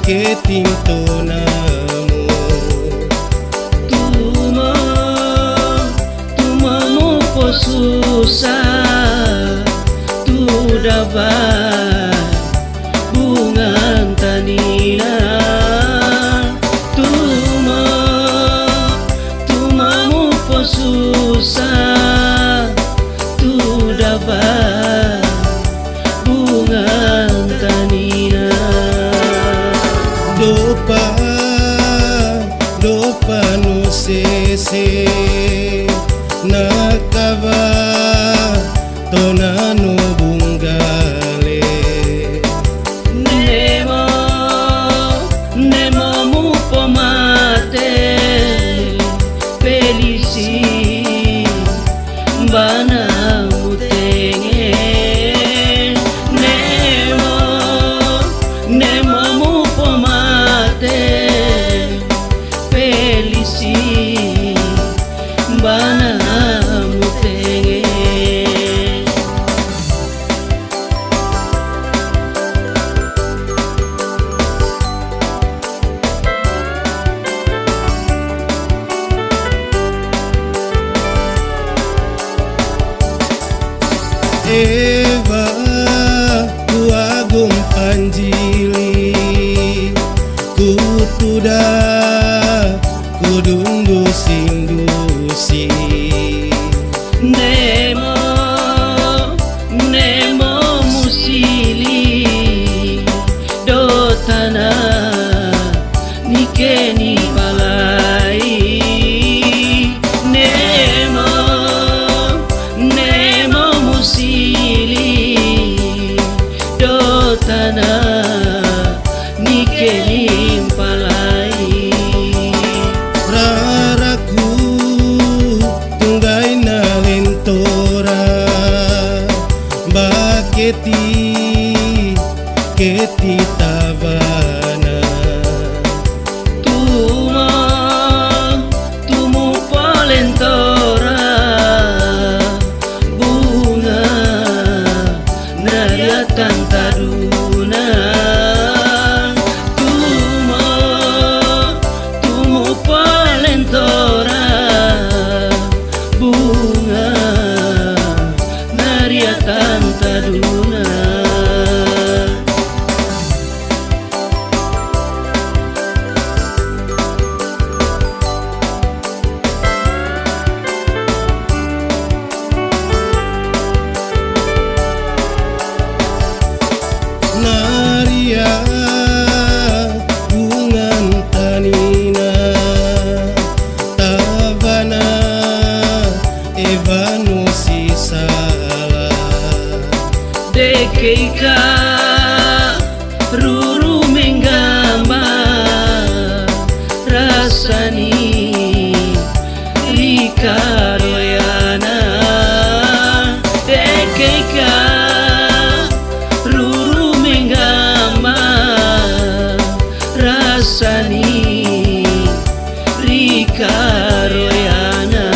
ke tintonamu. Tumamu po susah tu dapat bunga tanina. Tumamu po susah tu dapat bunga tanina. Dopa no sese nakava tonano bungale. Nemo mu pomate felisi bana utenge. Nemo mu pomate felisi bana utenge. Eva kuagum panjili kutuda kudundu sindusi. Nemo musili dotana nikeni balai. Nemo musili dotana nikeni balai. Raraku tunggai na lentora keti tavana. Tumu palentora bunga naria tantaduna. Tumu palentora bunga naria tantaduna. Naria bungan tanina tavana evanu sisala. Dekeika ruru menggamba rasani rika royana. Dekeika ruru menggamba rasani rika royana.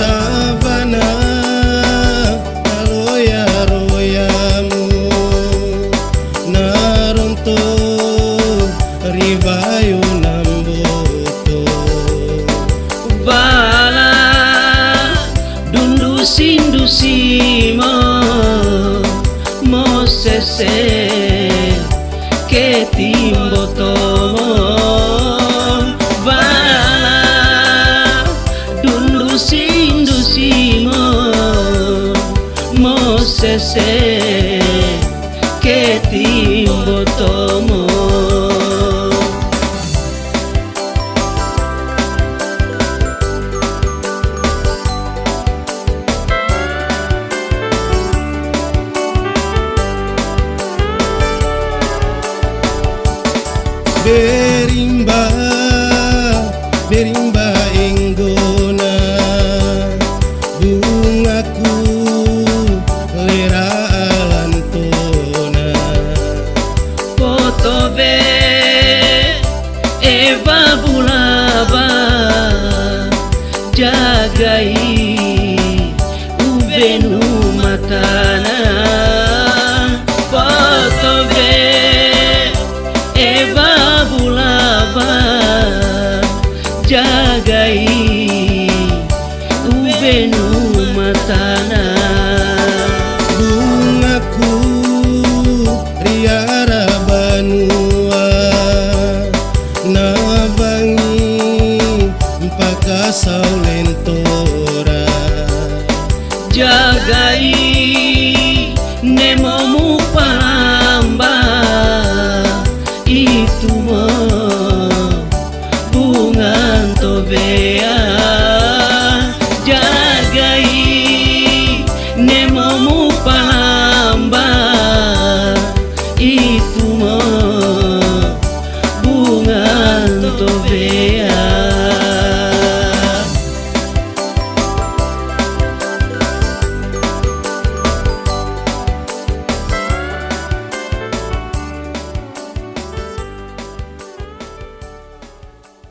Tavana aloya royamu naronto rivayo namboto. Bala dundu sindusimo mosese ketimbotomo. Bala dundu sindusimo mosese ketimbotomo. Berimba enggona bungaku lera alantona. Foto be Eva bulaba jagai ubenu matana. Foto be saw